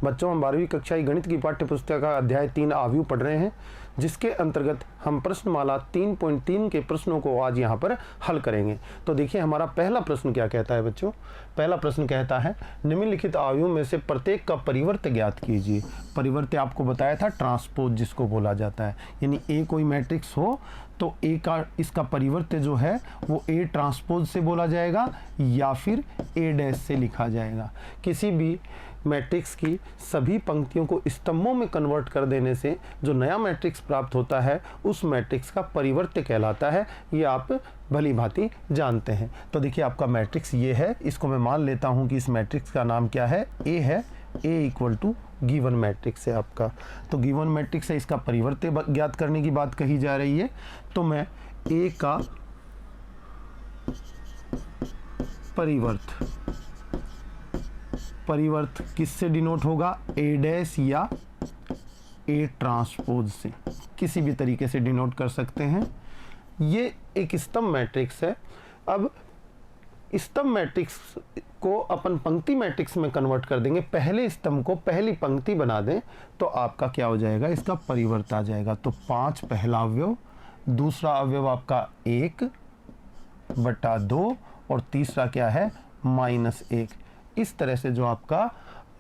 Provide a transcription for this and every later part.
बच्चों, हम 12वीं कक्षा की गणित की पाठ्य पुस्तक का अध्याय 3 आव्यूह पढ़ रहे हैं, जिसके अंतर्गत हम प्रश्नमाला 3.3 के प्रश्नों को आज यहाँ पर हल करेंगे। तो देखिए हमारा पहला प्रश्न क्या कहता है बच्चों। पहला प्रश्न कहता है निम्नलिखित आव्यूह में से प्रत्येक का परिवर्त ज्ञात कीजिए। परिवर्त आपको बताया था ट्रांसपोज जिसको बोला जाता है, यानी ए कोई मैट्रिक्स हो तो ए का इसका परिवर्त जो है वो ए ट्रांसपोज से बोला जाएगा या फिर ए डैश से लिखा जाएगा। किसी भी मैट्रिक्स की सभी पंक्तियों को स्तंभों में कन्वर्ट कर देने से जो नया मैट्रिक्स प्राप्त होता है उस मैट्रिक्स का परिवर्त कहलाता है। ये आप भली भांति जानते हैं। तो देखिए आपका मैट्रिक्स ये है, इसको मैं मान लेता हूँ कि इस मैट्रिक्स का नाम क्या है, ए है। ए इक्वल टू गिवन मैट्रिक्स है आपका। तो गिवन मैट्रिक्स है, इसका परिवर्त ज्ञात करने की बात कही जा रही है। तो मैं ए का परिवर्त किससे डिनोट होगा, ए डैश या ए ट्रांसपोज से, किसी भी तरीके से डिनोट कर सकते हैं। ये एक स्तंभ मैट्रिक्स है। अब स्तंभ मैट्रिक्स को अपन पंक्ति मैट्रिक्स में कन्वर्ट कर देंगे। पहले स्तंभ को पहली पंक्ति बना दें तो आपका क्या हो जाएगा, इसका परिवर्त आ जाएगा। तो 5 पहला अवयव, दूसरा अवयव आपका 1/2 और तीसरा क्या है -1। इस तरह से जो आपका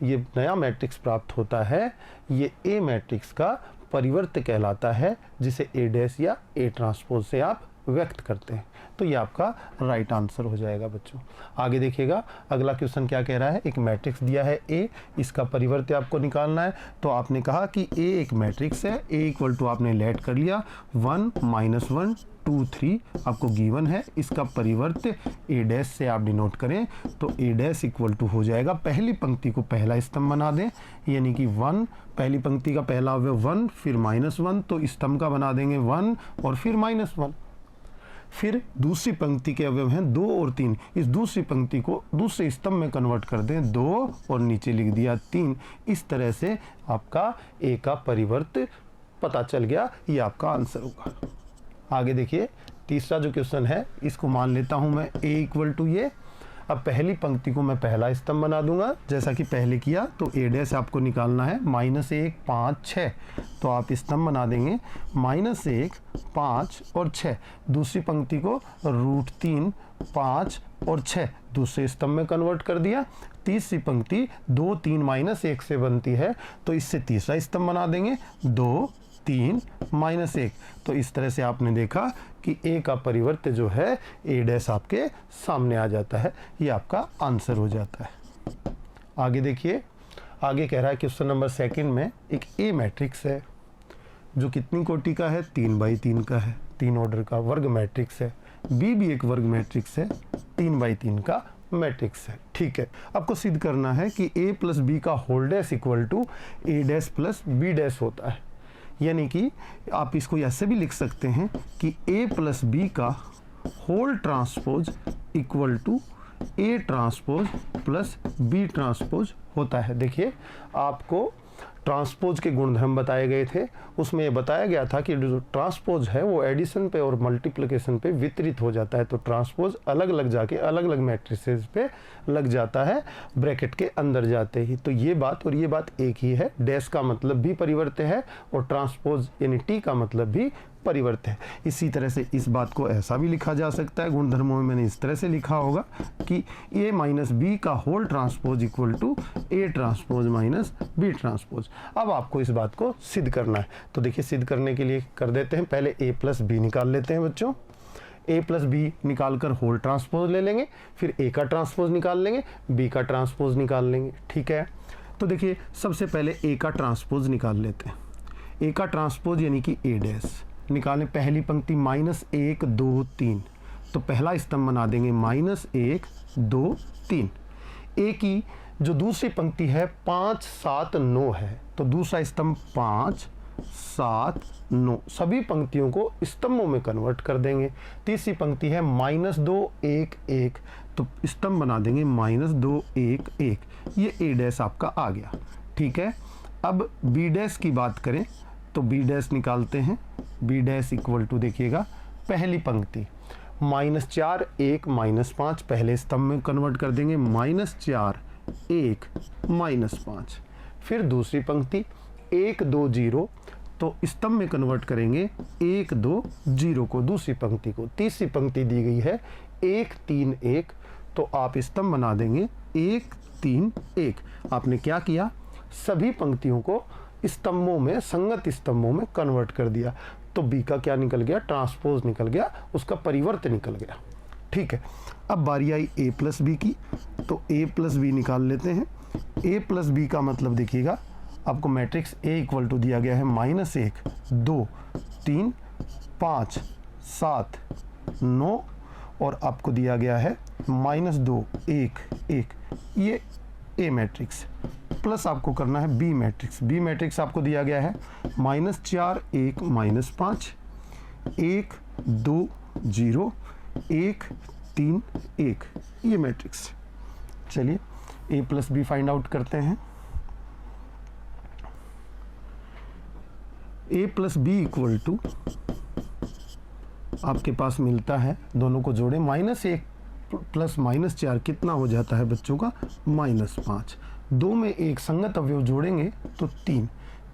ये नया मैट्रिक्स प्राप्त होता है ये ए मैट्रिक्स का परिवर्त कहलाता है, जिसे ए डैश या ए ट्रांसपोज से आप व्यक्त करते हैं। तो ये आपका राइट आंसर हो जाएगा बच्चों। आगे देखिएगा अगला क्वेश्चन क्या कह रहा है। एक मैट्रिक्स दिया है ए, इसका परिवर्त आपको निकालना है। तो आपने कहा कि ए एक मैट्रिक्स है। ए इक्वल टू आपने लेट कर लिया 1 -1 2 3 आपको गिवन है। इसका परिवर्त ए डैश से आप डिनोट करें तो ए डैश इक्वल टू हो जाएगा, पहली पंक्ति को पहला स्तंभ बना दें, यानी कि 1 पहली पंक्ति का पहला अवयव 1 फिर -1 तो स्तंभ का बना देंगे 1 और फिर -1। फिर दूसरी पंक्ति के अवयव हैं 2 और 3, इस दूसरी पंक्ति को दूसरे स्तंभ में कन्वर्ट कर दें 2 और नीचे लिख दिया 3। इस तरह से आपका ए का परिवर्त पता चल गया, ये आपका आंसर होगा। आगे देखिए तीसरा जो क्वेश्चन है इसको मान लेता हूं मैं ए इक्वल टू ये। अब पहली पंक्ति को मैं पहला स्तंभ बना दूंगा जैसा कि पहले किया। तो ए डैश आपको निकालना है -1 5 6, तो आप स्तंभ बना देंगे -1 5 और 6। दूसरी पंक्ति को √3 5 और 6 दूसरे स्तंभ में कन्वर्ट कर दिया। तीसरी पंक्ति 2 3 -1 से बनती है, तो इससे तीसरा स्तंभ बना देंगे 2 3 -1। तो इस तरह से आपने देखा कि ए का परिवर्त जो है ए डैश आपके सामने आ जाता है, ये आपका आंसर हो जाता है। आगे देखिए आगे कह रहा है क्वेश्चन नंबर 2 में एक ए मैट्रिक्स है जो कितनी कोटि का है, 3/3 का है, 3 ऑर्डर का वर्ग मैट्रिक्स है। बी भी एक वर्ग मैट्रिक्स है, 3/3 का मैट्रिक्स है। ठीक है, आपको सिद्ध करना है कि a + b का whole dash equal to a dash + b dash होता है। यानी कि आप इसको ऐसे भी लिख सकते हैं कि a + b का whole transpose equal to a transpose + b transpose होता है। देखिए आपको ट्रांसपोज के गुणधर्म बताए गए थे, उसमें ये बताया गया था कि जो ट्रांसपोज है वो एडिशन पे और मल्टीप्लिकेशन पे वितरित हो जाता है। तो ट्रांसपोज अलग अलग जाके अलग अलग मैट्रिसेस पे लग जाता है ब्रैकेट के अंदर जाते ही। तो ये बात और ये बात एक ही है। डैश का मतलब भी परिवर्त है और ट्रांसपोज यानी टी का मतलब भी परिवर्त है। इसी तरह से इस बात को ऐसा भी लिखा जा सकता है, गुणधर्मों में मैंने इस तरह से लिखा होगा कि a - b का whole transpose equal to a transpose - b transpose. अब आपको इस बात को सिद्ध करना है। तो देखिए सिद्ध करने के लिए कर देते हैं, पहले a + b निकाल लेते हैं बच्चों। a + b निकाल कर होल ट्रांसपोज ले लेंगे, फिर a का ट्रांसपोज निकाल लेंगे, b का ट्रांसपोज निकाल लेंगे। ठीक है, तो देखिए सबसे पहले a का ट्रांसपोज निकाल लेते हैं। a का ट्रांसपोज यानी कि a डैश निकालें। पहली पंक्ति -1 2 3, तो पहला स्तंभ बना देंगे -1 2 3। ए की जो दूसरी पंक्ति है 5 7 9 है, तो दूसरा स्तंभ 5 7 9, सभी पंक्तियों को स्तंभों में कन्वर्ट कर देंगे। तीसरी पंक्ति है -2 1 1, तो स्तंभ बना देंगे -2 1 1। ये ए डैश आपका आ गया। ठीक है, अब बी डैश की बात करें तो बी डैश निकालते हैं। बी डैश इक्वल टू देखिएगा पहली पंक्ति -4 1 -5, पहले स्तंभ में कन्वर्ट कर देंगे -4 1 -5। फिर दूसरी पंक्ति 1 2 0, तो स्तंभ में कन्वर्ट करेंगे 1 2 0 को, दूसरी पंक्ति को। तीसरी पंक्ति दी गई है 1 3 1, तो आप स्तंभ बना देंगे 1 3 1। आपने क्या किया, सभी पंक्तियों को स्तंभों में, संगत स्तंभों में कन्वर्ट कर दिया। तो बी का क्या निकल गया, ट्रांसपोज निकल गया, उसका परिवर्त निकल गया। ठीक है, अब बारी आई ए प्लस बी की, तो ए प्लस बी निकाल लेते हैं। ए प्लस बी का मतलब देखिएगा, आपको मैट्रिक्स ए इक्वल टू दिया गया है -1 2 3 5 7 9, और आपको दिया गया है -2 1 1, ये ए मैट्रिक्स। प्लस आपको करना है बी मैट्रिक्स। बी मैट्रिक्स आपको दिया गया है -4 1 -5 1 2 0 1 3 1, ये मैट्रिक्स। चलिए ए प्लस बी फाइंड आउट करते हैं। ए प्लस बी इक्वल टू आपके पास मिलता है, दोनों को जोड़ें, -1 प्लस -4 कितना हो जाता है बच्चों का, -5। दो में एक संगत अवयव जोड़ेंगे तो 3,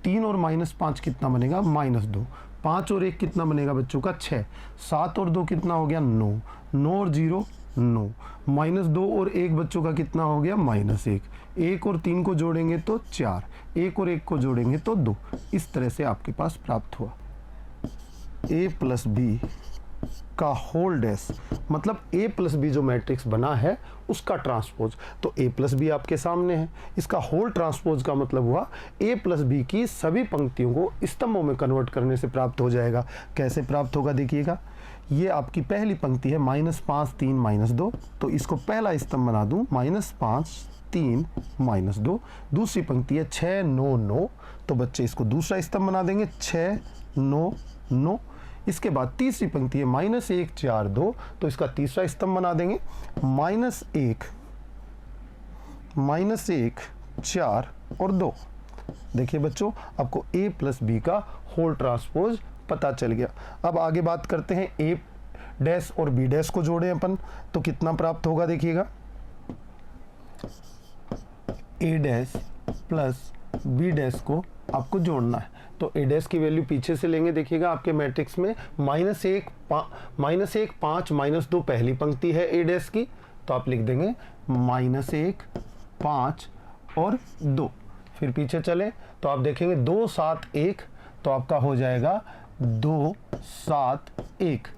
3 और -5 कितना बनेगा, -2। 5 और 1 कितना बनेगा बच्चों का, 6। 7 और 2 कितना हो गया, 9। 9 और 0 9। -2 और 1 बच्चों का कितना हो गया, -1। 1 और 3 को जोड़ेंगे तो 4, 1 और 1 को जोड़ेंगे तो 2। इस तरह से आपके पास प्राप्त हुआ ए प्लस बी का होल डैश, मतलब ए प्लस बी जो मैट्रिक्स बना है उसका ट्रांसपोज। तो ए प्लस बी आपके सामने है, इसका होल ट्रांसपोज का मतलब हुआ ए प्लस बी की सभी पंक्तियों को स्तंभों में कन्वर्ट करने से प्राप्त हो जाएगा। कैसे प्राप्त होगा देखिएगा, ये आपकी पहली पंक्ति है -5 3 -2, तो इसको पहला स्तंभ बना दूं -5 3 -2। दूसरी पंक्ति है 6 9 9, तो बच्चे इसको दूसरा स्तंभ बना देंगे 6 9 9। इसके बाद तीसरी पंक्ति है -1 4 2, तो इसका तीसरा स्तंभ बना देंगे -1 4 और 2। देखिए बच्चों, आपको ए प्लस बी का होल ट्रांसपोज पता चल गया। अब आगे बात करते हैं, ए डैश और बी डैश को जोड़ें अपन तो कितना प्राप्त होगा देखिएगा, ए डैश प्लस बी डैश को आपको जोड़ना है। तो ए डैश की वैल्यू पीछे से लेंगे, देखिएगा आपके मैट्रिक्स में -1 5 -2 पहली पंक्ति है ए डैश की, तो आप लिख देंगे -1 5 और 2। फिर पीछे चले तो आप देखेंगे 2 7 1, तो आपका हो जाएगा 2 7 1।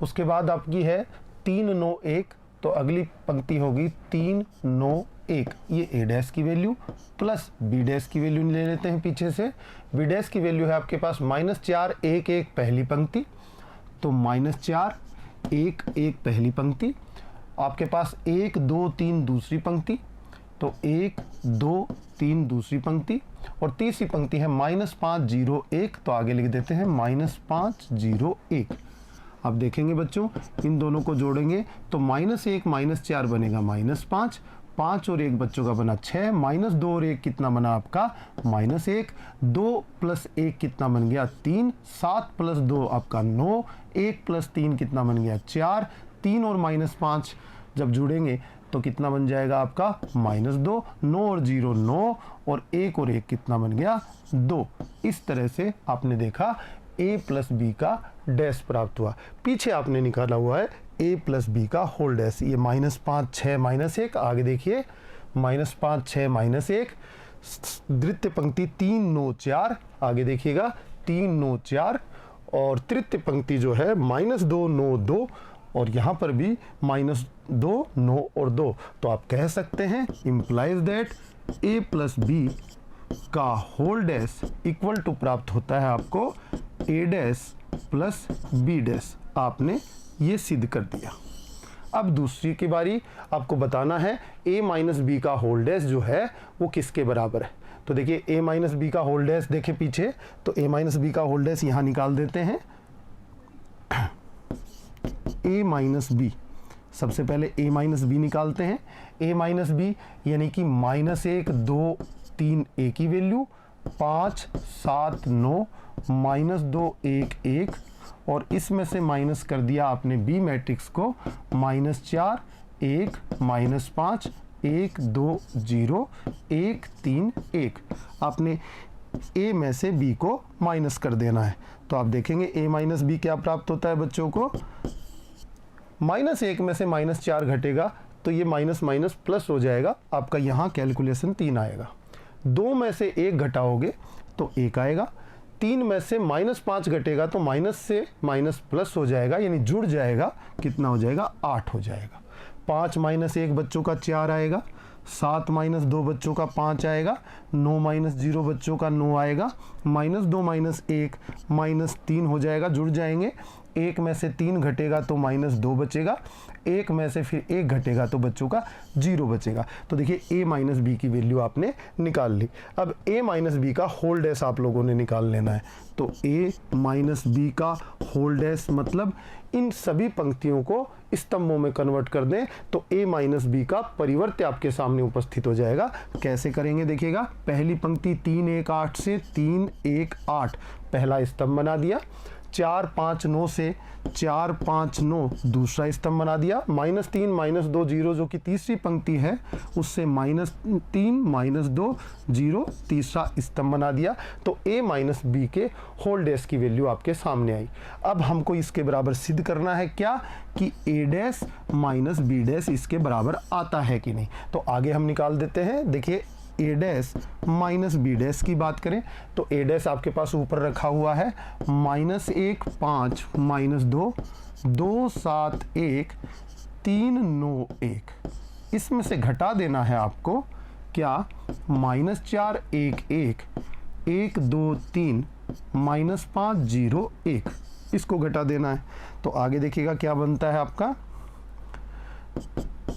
उसके बाद आपकी है 3 9 1, तो अगली पंक्ति होगी 3 9 1। ये ए डैश की वैल्यू प्लस बी डैश की वैल्यू ले लेते हैं पीछे से। बी डैश की वैल्यू है आपके पास -4 1 1 पहली पंक्ति, तो -4 1 1 पहली पंक्ति। आपके पास 1 2 3 दूसरी पंक्ति, तो 1 2 3 दूसरी पंक्ति, और तीसरी पंक्ति है -5 0 1, तो आगे लिख देते हैं -5 0 1। अब देखेंगे बच्चों, इन दोनों को जोड़ेंगे तो -1 -4 बनेगा -5, 5 और 1 बच्चों का बना 6, -2 और 1 कितना बना आपका -1, 2 + 1 कितना बन गया 3, 7 + 2 आपका 9, 1 + 3 कितना बन गया 4, 3 और -5 जब जुड़ेंगे तो कितना बन जाएगा आपका -2, 9 और 0 9, और 1 और 1 कितना बन गया 2। इस तरह से आपने देखा a प्लस बी का डैश प्राप्त हुआ। पीछे आपने निकाला हुआ है a प्लस बी का होल डैश, ये -5 6 -1। आगे देखिए -5 6 -1, द्वितीय पंक्ति 3 9 4, आगे देखिएगा 3 9 4, और तृतीय पंक्ति जो है -2 9 2, और यहाँ पर भी -2 9 और 2। तो आप कह सकते हैं implies that a plus B का होल डैश इक्वल टू प्राप्त होता है आपको a dash plus B dash. आपने ये सिद्ध कर दिया। अब दूसरी की बारी, आपको बताना है a माइनस बी का होल डैश जो है वो किसके बराबर है। तो देखिए a माइनस बी का होल डैश देखे पीछे, तो a माइनस बी का होल डैश यहाँ निकाल देते हैं। a माइनस बी, सबसे पहले a माइनस बी निकालते हैं। a माइनस बी यानी कि -1 2 3 a की वैल्यू, 5 7 9, -2 1 1, और इसमें से माइनस कर दिया आपने बी मैट्रिक्स को, -4 1 -5 1 2 0 1 3 1। आपने a में से b को माइनस कर देना है, तो आप देखेंगे a माइनस बी क्या प्राप्त होता है बच्चों को। -1 में से -4 घटेगा तो ये माइनस माइनस प्लस हो जाएगा, आपका यहाँ कैलकुलेशन 3 आएगा। 2 में से 1 घटाओगे तो 1 आएगा। 3 में से -5 घटेगा तो माइनस से माइनस प्लस हो जाएगा, यानी जुड़ जाएगा, कितना हो जाएगा 8 हो जाएगा। 5 - 1 बच्चों का 4 आएगा। 7 - 2 बच्चों का 5 आएगा। 9 - 0 बच्चों का 9 आएगा। -2 - 1 -3 हो जाएगा, जुड़ जाएंगे। 1 में से 3 घटेगा तो -2 बचेगा। 1 में से फिर 1 घटेगा तो बच्चों का 0 बचेगा। तो देखिए a माइनस बी की वैल्यू आपने निकाल ली। अब a माइनस बी का होल डैश आप लोगों ने निकाल लेना है। तो a माइनस बी का होल डैश मतलब इन सभी पंक्तियों को स्तंभों में कन्वर्ट कर दें तो a माइनस बी का परिवर्त्य आपके सामने उपस्थित हो जाएगा। कैसे करेंगे देखिएगा। पहली पंक्ति 3 1 8 से 3 1 8 पहला स्तंभ बना दिया। 4 5 9 से 4 5 9 दूसरा स्तंभ बना दिया। -3 -2 0 जो कि तीसरी पंक्ति है, उससे -3 -2 0 तीसरा स्तंभ बना दिया। तो a माइनस बी के होल डैश की वैल्यू आपके सामने आई। अब हमको इसके बराबर सिद्ध करना है क्या, कि a dash minus b dash इसके बराबर आता है कि नहीं। तो आगे हम निकाल देते हैं। देखिए a dash minus b dash की बात करें तो a डैश आपके पास ऊपर रखा हुआ है -1 5 -2 2 7 1 3 9 1। इसमें से घटा देना है आपको क्या, -4 1 1 1 2 3 -5 0 1, इसको घटा देना है। तो आगे देखिएगा क्या बनता है आपका,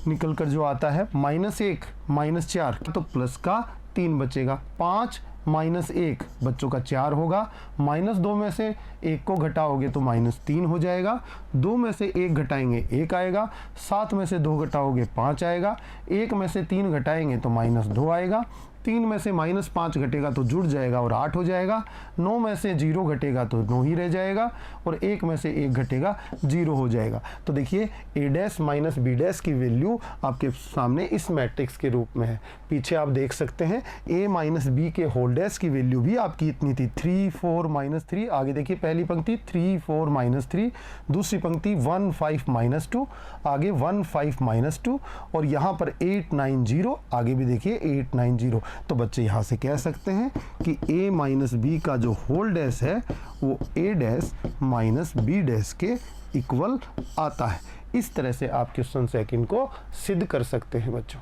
निकल कर जो आता है -1 -4 तो प्लस का 3 बचेगा। 5 -1 बच्चों का 4 होगा। -2 में से 1 को घटाओगे तो -3 हो जाएगा। 2 में से 1 घटाएंगे 1 आएगा। 7 में से 2 घटाओगे 5 आएगा। 1 में से 3 घटाएंगे तो -2 आएगा। 3 में से -5 घटेगा तो जुड़ जाएगा और 8 हो जाएगा। 9 में से 0 घटेगा तो 9 ही रह जाएगा और 1 में से 1 घटेगा 0 हो जाएगा। तो देखिए a dash minus b dash की वैल्यू आपके सामने इस मैट्रिक्स के रूप में है। पीछे आप देख सकते हैं a माइनस बी के होल डैश की वैल्यू भी आपकी इतनी थी 3 4 -3। आगे देखिए पहली पंक्ति 3 4 -3, दूसरी पंक्ति 1 5 -2, आगे 1 5 -2 और यहाँ पर 8 9 0, आगे भी देखिए 8 9 0। तो बच्चे यहाँ से कह सकते हैं कि a माइनस बी का जो होल डैश है वो a dash minus b dash के इक्वल आता है। इस तरह से आप क्वेश्चन सेकंड को सिद्ध कर सकते हैं बच्चों।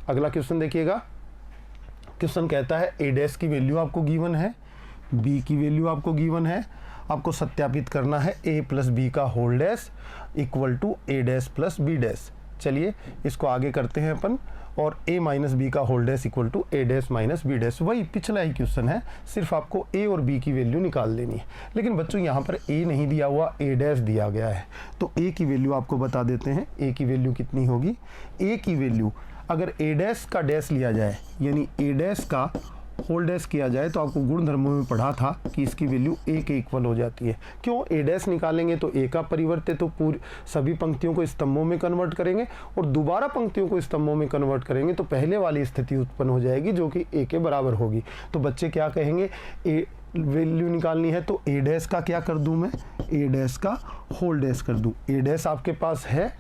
अगला क्वेश्चन देखिएगा। क्वेश्चन कहता है a डैश की वैल्यू आपको गिवन है, b की वैल्यू आपको गिवन है। आपको सत्यापित करना है a प्लस बी का whole dash equal to a dash plus B dash. चलिए इसको आगे करते हैं अपन। और a माइनस बी का whole dash equal to a dash minus b dash, वही पिछला ही क्वेश्चन है, सिर्फ आपको a और b की वैल्यू निकाल लेनी है। लेकिन बच्चों यहाँ पर a नहीं दिया हुआ, a डैश दिया गया है। तो a की वैल्यू आपको बता देते हैं। a की वैल्यू कितनी होगी, a की वैल्यू अगर a डैश का डैश लिया जाए यानी a डैश का होल डैश किया जाए तो आपको गुण धर्मों में पढ़ा था कि इसकी वैल्यू a के इक्वल हो जाती है। क्यों, a डैश निकालेंगे तो a का परिवर्त्य तो पूरी सभी पंक्तियों को स्तंभों में कन्वर्ट करेंगे और दोबारा पंक्तियों को स्तंभों में कन्वर्ट करेंगे तो पहले वाली स्थिति उत्पन्न हो जाएगी जो कि a के बराबर होगी। तो बच्चे क्या कहेंगे, a वैल्यू निकालनी है तो a डैश का क्या कर दूं मैं, a डैश का होल डैश कर दूं। a डैश आपके पास है,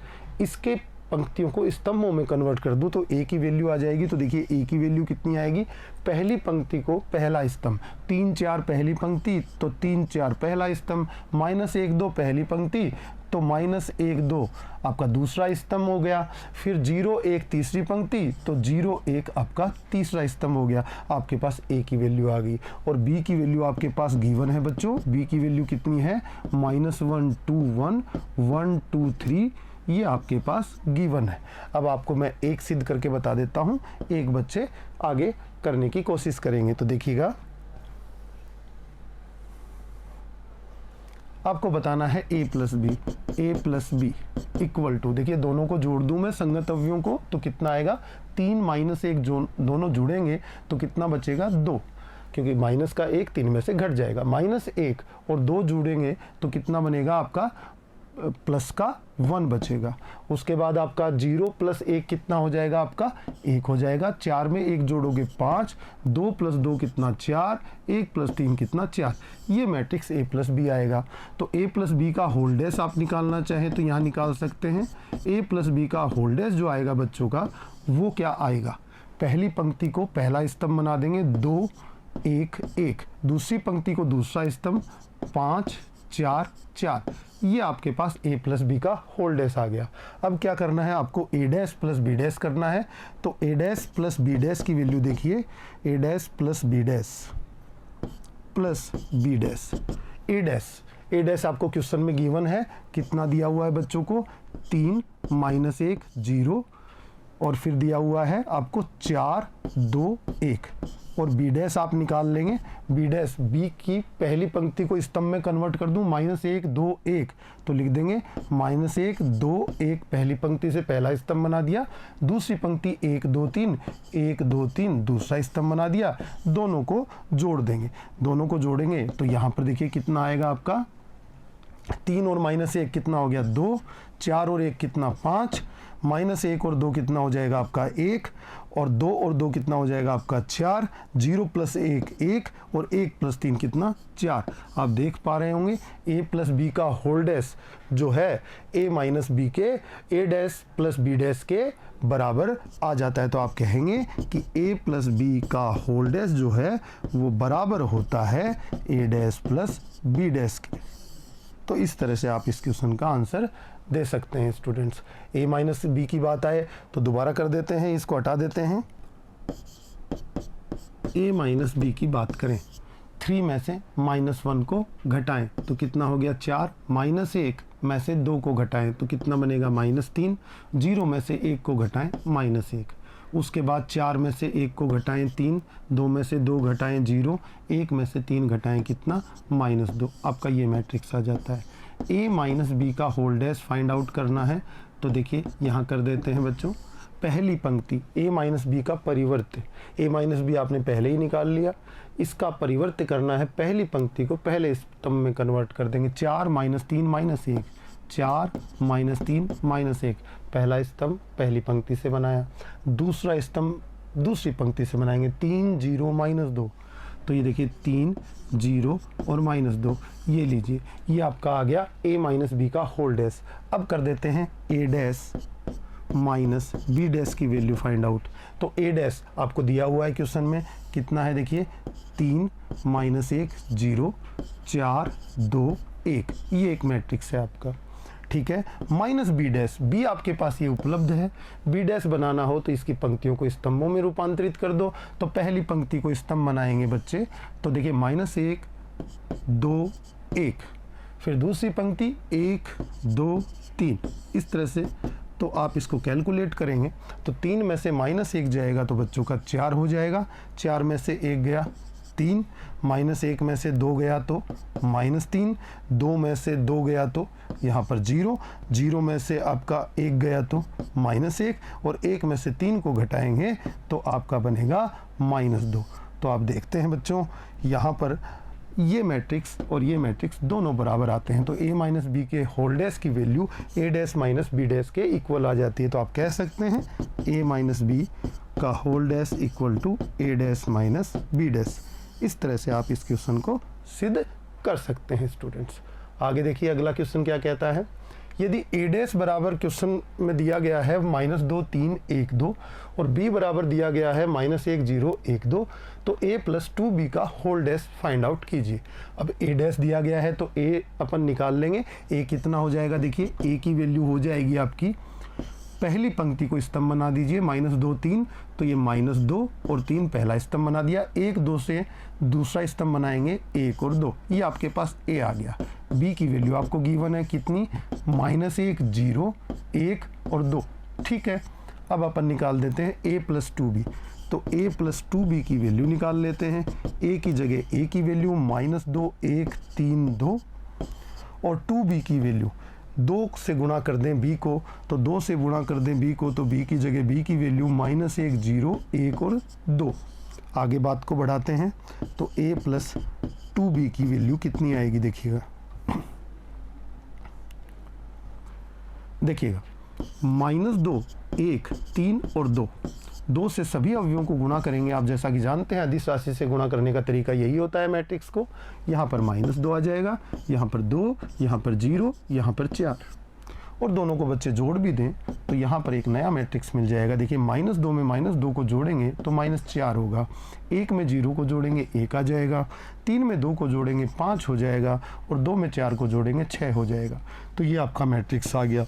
इसके पंक्तियों को स्तंभों में कन्वर्ट कर दूं तो a की वैल्यू आ जाएगी। तो देखिए a की वैल्यू कितनी आएगी, पहली पंक्ति को पहला स्तंभ 3 4 पहली पंक्ति तो 3 4 पहला स्तंभ, -1 2 पहली पंक्ति तो -1 2 आपका दूसरा स्तंभ हो गया। फिर 0 1 तीसरी पंक्ति तो 0 1 आपका तीसरा स्तंभ हो गया। आपके पास a की वैल्यू आ गई। और b की वैल्यू आपके पास गिवन है बच्चों। b की वैल्यू कितनी है, -1 2 1 1 2 3, ये आपके पास गिवन है। अब आपको मैं एक सिद्ध करके बता देता हूँ, एक बच्चे आगे करने की कोशिश करेंगे। तो देखिएगा, आपको बताना है a plus b equal to, देखिए दोनों को जोड़ दूं मैं संगत अवयवों को तो कितना आएगा, 3 -1 जो दोनों जुड़ेंगे तो कितना बचेगा 2, क्योंकि माइनस का 1 3 में से घट जाएगा। -1 और 2 जुड़ेंगे तो कितना बनेगा आपका प्लस का 1 बचेगा। उसके बाद आपका 0 प्लस 1 कितना हो जाएगा, आपका 1 हो जाएगा। 4 में 1 जोड़ोगे 5, 2 प्लस 2 कितना 4, 1 प्लस 3 कितना 4। ये मैट्रिक्स ए प्लस बी आएगा। तो ए प्लस बी का होल डैश आप निकालना चाहें तो यहाँ निकाल सकते हैं। ए प्लस बी का होल डैश जो आएगा बच्चों का, वो क्या आएगा, पहली पंक्ति को पहला स्तंभ बना देंगे 2 1 1, दूसरी पंक्ति को दूसरा स्तंभ 5 4 4। ये आपके पास ए प्लस बी का होल डैश आ गया। अब क्या करना है आपको, A dash plus B dash करना है। तो A dash plus B dash की वैल्यू देखिए, A dash plus B dash plus B dash. A dash आपको क्वेश्चन में गिवन है, कितना दिया हुआ है बच्चों को, 3 माइनस 1 0, और फिर दिया हुआ है आपको 4 2 1। और बी डैश आप निकाल लेंगे। बी डैश, बी की पहली पंक्ति को स्तंभ में कन्वर्ट कर दूं, -1 2 1, तो लिख देंगे -1 2 1, पहली पंक्ति से पहला स्तंभ बना दिया। दूसरी पंक्ति 1 2 3 1 2 3, दूसरा स्तंभ बना दिया। दोनों को जोड़ देंगे, दोनों को जोड़ेंगे तो यहाँ पर देखिए कितना आएगा आपका, 3 और -1 कितना हो गया 2, 4 और 1 कितना 5, -1 और 2 कितना हो जाएगा आपका 1, और 2 और 2 कितना हो जाएगा आपका 4, 0 प्लस 1 1, और 1 प्लस 3 कितना 4। आप देख पा रहे होंगे a प्लस बी का होल डैश जो है a माइनस बी के a dash plus B dash के बराबर आ जाता है। तो आप कहेंगे कि a प्लस बी का होल डैश जो है वो बराबर होता है a dash plus B dash के। तो इस तरह से आप इस क्वेश्चन का आंसर दे सकते हैं स्टूडेंट्स। a माइनस बी की बात आए तो दोबारा कर देते हैं, इसको हटा देते हैं। a माइनस बी की बात करें, 3 में से -1 को घटाएं तो कितना हो गया 4, -1 में से 2 को घटाएं तो कितना बनेगा -3, 0 में से 1 को घटाएं -1, उसके बाद 4 में से 1 को घटाएं 3, 2 में से 2 घटाएं 0, 1 में से 3 घटाएं कितना -2। आपका ये मैट्रिक्स आ जाता है। a माइनस बी का होल डैश फाइंड आउट करना है तो देखिए यहाँ कर देते हैं बच्चों। पहली पंक्ति a माइनस बी का परिवर्त, a माइनस बी आपने पहले ही निकाल लिया, इसका परिवर्त करना है, पहली पंक्ति को पहले स्तंभ में कन्वर्ट कर देंगे। 4 -3 -1, 4 -3 -1, पहला स्तंभ पहली पंक्ति से बनाया, दूसरा स्तंभ दूसरी पंक्ति से बनाएंगे। 3 0 -2, तो ये देखिए 3 0 और -2, ये लीजिए, ये आपका आ गया a माइनस बी का होल डैश। अब कर देते हैं a dash minus b dash की वैल्यू फाइंड आउट। तो a डैश आपको दिया हुआ है क्वेश्चन में, कितना है देखिए 3 -1 0 4 2 1, ये एक मैट्रिक्स है आपका, ठीक है। माइनस बी डैश, बी आपके पास ये उपलब्ध है। बी डैश बनाना हो तो इसकी पंक्तियों को स्तंभों में रूपांतरित कर दो। तो पहली पंक्ति को स्तंभ बनाएंगे बच्चे, तो देखिए -1 2 1, फिर दूसरी पंक्ति 1 2 3, इस तरह से। तो आप इसको कैलकुलेट करेंगे तो 3 में से -1 जाएगा तो बच्चों का 4 हो जाएगा, 4 में से 1 गया 3, -1 में से 2 गया तो -3, 2 में से 2 गया तो यहाँ पर 0, 0 में से आपका 1 गया तो -1, और 1 में से 3 को घटाएंगे तो आपका बनेगा -2। तो आप देखते हैं बच्चों यहाँ पर ये मैट्रिक्स और ये मैट्रिक्स दोनों बराबर आते हैं। तो a माइनस बी के होल डैश की value a dash minus b dash के इक्वल आ जाती है। तो आप कह सकते हैं a माइनस बी का whole dash equal to a dash minus b dash. इस तरह से आप इस क्वेश्चन को सिद्ध कर सकते हैं स्टूडेंट्स। आगे देखिए अगला क्वेश्चन क्या कहता है। यदि a डैश बराबर क्वेश्चन में दिया गया है -2 3 1 2 और b बराबर दिया गया है -1 0 1 2, तो a प्लस 2b का होल डैश फाइंड आउट कीजिए। अब a डैश दिया गया है तो a अपन निकाल लेंगे। a कितना हो जाएगा, देखिए a की वैल्यू हो जाएगी आपकी, पहली पंक्ति को स्तंभ बना दीजिए, -2 3, तो ये -2 और 3 पहला स्तंभ बना दिया, 1 2 से दूसरा स्तंभ बनाएंगे 1 और 2, ये आपके पास a आ गया। b की वैल्यू आपको गिवन है कितनी, -1 0 1 और 2, ठीक है। अब अपन निकाल देते हैं a प्लस 2b, तो a प्लस 2b की वैल्यू निकाल लेते हैं। a की जगह a की वैल्यू -2 1 3 2, और 2b की वैल्यू 2 से गुणा कर दें b को, तो 2 से गुणा कर दें b को, तो b की जगह b की वैल्यू -1 0 1 और 2। आगे बात को बढ़ाते हैं तो a प्लस 2b की वैल्यू कितनी आएगी, देखिएगा देखिएगा -2, 1, 3 और 2, 2 से सभी अवयवों को गुणा करेंगे। आप जैसा कि जानते हैं अदिश राशि से गुणा करने का तरीका यही होता है मैट्रिक्स को। यहाँ पर -2 आ जाएगा, यहाँ पर 2, यहाँ पर 0, यहाँ पर 4, और दोनों को बच्चे जोड़ भी दें तो यहाँ पर एक नया मैट्रिक्स मिल जाएगा। देखिए -2 में -2 को जोड़ेंगे तो -4 होगा, 1 में 0 को जोड़ेंगे 1 आ जाएगा, 3 में 2 को जोड़ेंगे 5 हो जाएगा, और 2 में 4 को जोड़ेंगे 6 हो जाएगा। तो ये आपका मैट्रिक्स आ गया।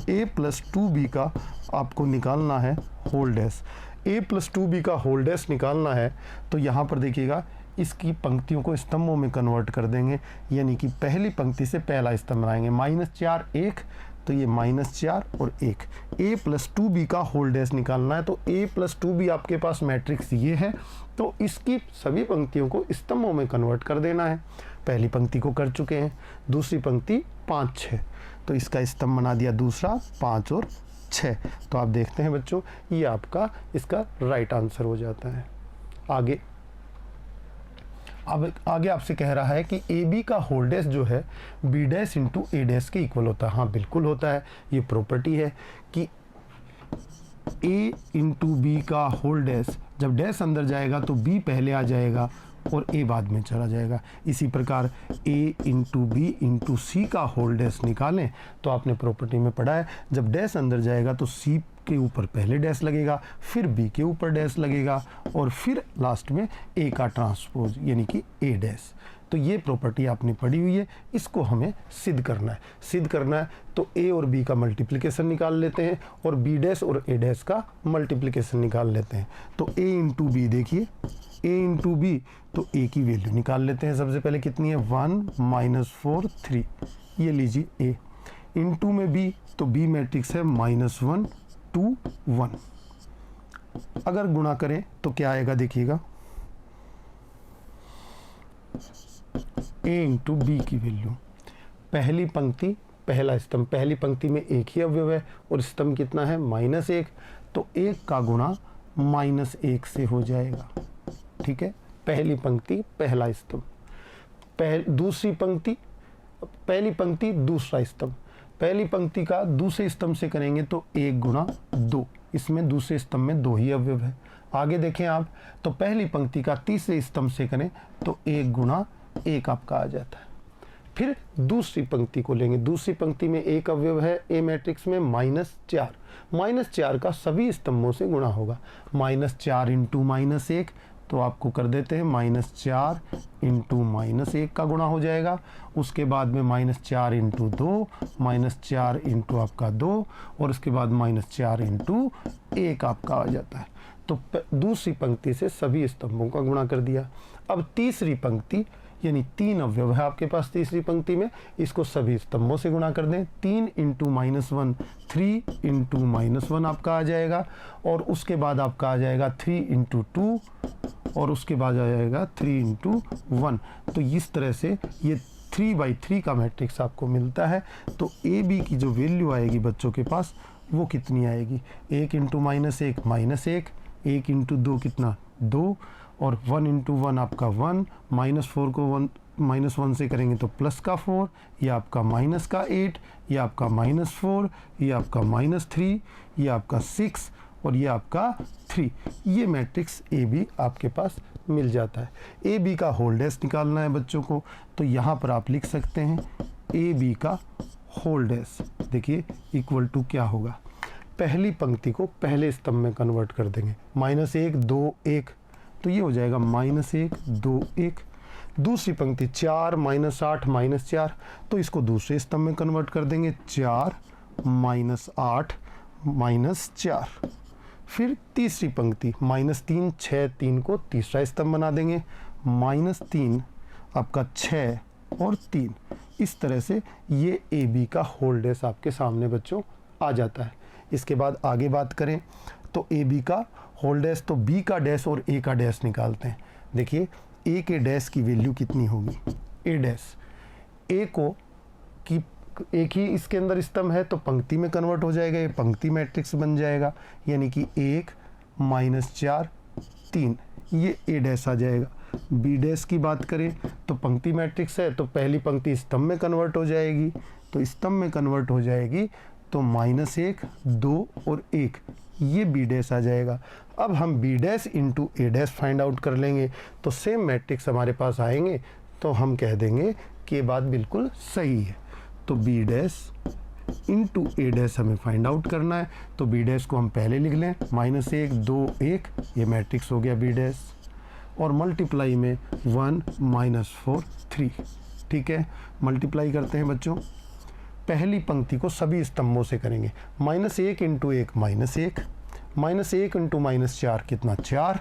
a+2b का आपको निकालना है होल डैश। a+2b का होल डैश निकालना है तो यहाँ पर देखिएगा इसकी पंक्तियों को स्तंभों में कन्वर्ट कर देंगे, यानी कि पहली पंक्ति से पहला स्तंभ बनाएंगे। -4 1, तो ये -4 और 1। a+2b का होल डैश निकालना है तो a+2b आपके पास मैट्रिक्स ये है, तो इसकी सभी पंक्तियों को स्तंभों में कन्वर्ट कर देना है। पहली पंक्ति को कर चुके हैं, दूसरी पंक्ति 5 6, तो इसका स्तंभ बना दिया दूसरा 5 और 6। तो आप देखते हैं बच्चों ये आपका इसका राइट आंसर हो जाता है। आगे अब आगे आपसे कह रहा है कि ए बी का होल डैश जो है बी डैश इंटू ए डैश के इक्वल होता है। हाँ बिल्कुल होता है, ये प्रॉपर्टी है कि ए इंटू बी का होल डैश, जब डैश अंदर जाएगा तो बी पहले आ जाएगा और ए बाद में चला जाएगा। इसी प्रकार ए इंटू बी इंटू सी का होल डैश निकालें तो आपने प्रॉपर्टी में पढ़ा है जब डैश अंदर जाएगा तो सी के ऊपर पहले डैश लगेगा, फिर बी के ऊपर डैश लगेगा, और फिर लास्ट में ए का ट्रांसपोज यानी कि ए डैश। तो ये प्रॉपर्टी आपने पढ़ी हुई है, इसको हमें सिद्ध करना है। सिद्ध करना है तो ए और बी का मल्टीप्लिकेशन निकाल लेते हैं और बी डैश और ए डैश का मल्टीप्लिकेशन निकाल लेते हैं। तो ए इंटू बी, देखिए ए इंटू बी, तो ए की वैल्यू निकाल लेते हैं। सबसे पहले कितनी है 1 -4 3, ये लीजिए ए इंटू में बी, तो बी मैट्रिक्स है -1 2 1। अगर गुणा करें तो क्या आएगा देखिएगा, ए इंटू बी की वैल्यू, पहली पंक्ति पहला स्तंभ, पहली पंक्ति में एक ही अवयव है और स्तंभ कितना है -1, तो 1 का गुणा -1 से हो जाएगा। ठीक है, पहली पंक्ति पहला स्तंभ, दूसरी पंक्ति पहली पंक्ति दूसरा स्तंभ, पहली पंक्ति का दूसरे स्तंभ से करेंगे तो 1 गुणा 2, इसमें दूसरे स्तंभ में 2 ही अवयव है। आगे देखें आप तो पहली पंक्ति का तीसरे स्तंभ से करें तो 1 गुणा 1 आपका आ जाता है। फिर दूसरी पंक्ति को लेंगे, दूसरी पंक्ति में एक अवयव है ए मैट्रिक्स में -4, -4 का सभी स्तंभों से गुणा होगा। -4 इंटू -1, तो आपको कर देते हैं -4 इंटू -1 का गुणा हो जाएगा। उसके बाद में -4 इंटू 2, -4 इंटू आपका 2, और उसके बाद -4 इंटू 1 आपका आ जाता है। तो दूसरी पंक्ति से सभी स्तंभों का गुणा कर दिया। अब तीसरी पंक्ति यानी 3 अवयव है आपके पास तीसरी पंक्ति में, इसको सभी स्तंभों से गुणा कर दें। 3 इंटू -1 3 इंटू -1 आपका आ जाएगा, और उसके बाद आपका आ जाएगा 3 इंटू 2, और उसके बाद आ जाएगा 3 इंटू 1। तो इस तरह से ये 3/3 का मैट्रिक्स आपको मिलता है। तो ए बी की जो वैल्यू आएगी बच्चों के पास वो कितनी आएगी, 1 इंटू -1 -1, 1 इंटू 2 कितना 2, और 1 इंटू 1 आपका 1, -4 को -1 से करेंगे तो प्लस का 4, ये आपका माइनस का 8, ये आपका -4, ये आपका -3, ये आपका 6, और ये आपका 3। ये मैट्रिक्स ए बी आपके पास मिल जाता है। ए बी का होल डैश निकालना है बच्चों को, तो यहाँ पर आप लिख सकते हैं ए बी का होल डैश, देखिए इक्वल टू क्या होगा, पहली पंक्ति को पहले स्तंभ में कन्वर्ट कर देंगे, -1 2 1, तो ये हो जाएगा -1 2 1। दूसरी पंक्ति 4 -8 -4, तो इसको दूसरे स्तंभ में कन्वर्ट कर देंगे, 4 -8 -4। फिर तीसरी पंक्ति -3 6 3 को तीसरा स्तंभ बना देंगे, -3 आपका 6 और 3। इस तरह से ये ए बी का होल डैश आपके सामने बच्चों आ जाता है। इसके बाद आगे बात करें तो ए बी का होल डैश, तो बी का डैश और ए का डैश निकालते हैं। देखिए ए के डैश की वैल्यू कितनी होगी, ए डैश, ए को की एक ही इसके अंदर स्तंभ है तो पंक्ति में कन्वर्ट हो जाएगा, ये पंक्ति मैट्रिक्स बन जाएगा, यानी कि 1 -4 3, ये ए डैश आ जाएगा। बी डैश की बात करें तो पंक्ति मैट्रिक्स है तो पहली पंक्ति स्तंभ में कन्वर्ट हो जाएगी, तो स्तंभ में कन्वर्ट हो जाएगी तो -1, 2 और 1 ये बी डैश आ जाएगा। अब हम बी डैश इंटू ए डैश फाइंड आउट कर लेंगे तो सेम मैट्रिक्स हमारे पास आएंगे, तो हम कह देंगे कि ये बात बिल्कुल सही है। तो बी डैश इंटू ए डैश हमें फाइंड आउट करना है, तो बी डैश को हम पहले लिख लें, -1, 2, 1 ये मैट्रिक्स हो गया बी डैश, और मल्टीप्लाई में 1, -4, 3। ठीक है, मल्टीप्लाई करते हैं बच्चों। पहली पंक्ति को सभी स्तंभों से करेंगे, -1 इंटू 1 -1, -1 इंटू -4 कितना 4,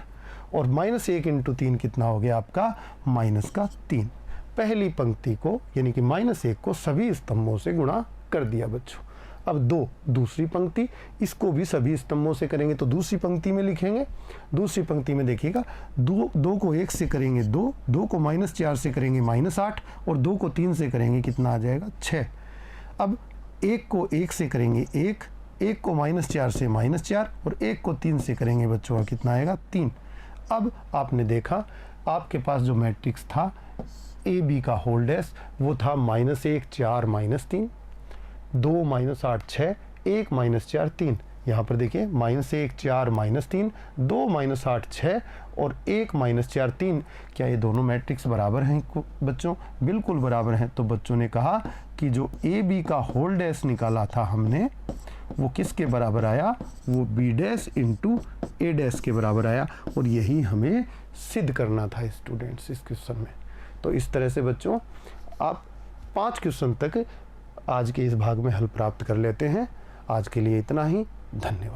और -1 इंटू 3 कितना हो गया आपका -3। पहली पंक्ति को यानी कि -1 को सभी स्तंभों से गुणा कर दिया बच्चों। अब 2 दूसरी पंक्ति, इसको भी सभी स्तंभों से करेंगे, तो दूसरी पंक्ति में लिखेंगे। दूसरी पंक्ति में देखिएगा, 2 को 1 से करेंगे 2, 2 को -4 से करेंगे -8, और 2 को 3 से करेंगे कितना आ जाएगा 6। अब 1 को 1 से करेंगे 1, 1 को -4 से -4, और 1 को 3 से करेंगे बच्चों का कितना आएगा 3। अब आपने देखा आपके पास जो मैट्रिक्स था ए बी का होल डैश वो था -1 4 -3, 2 -8 6, 1 -4 3। यहाँ पर देखिए -1 4 -3, 2 -8 6 और 1 -4 3। क्या ये दोनों मैट्रिक्स बराबर हैं बच्चों? बिल्कुल बराबर हैं। तो बच्चों ने कहा कि जो ए बी का होल डैश निकाला था हमने वो किसके बराबर आया? वो बी डैश इंटू ए डैश के बराबर आया, और यही हमें सिद्ध करना था स्टूडेंट्स इस क्वेश्चन में। तो इस तरह से बच्चों आप 5 क्वेश्चन तक आज के इस भाग में हल प्राप्त कर लेते हैं। आज के लिए इतना ही, धन्यवाद।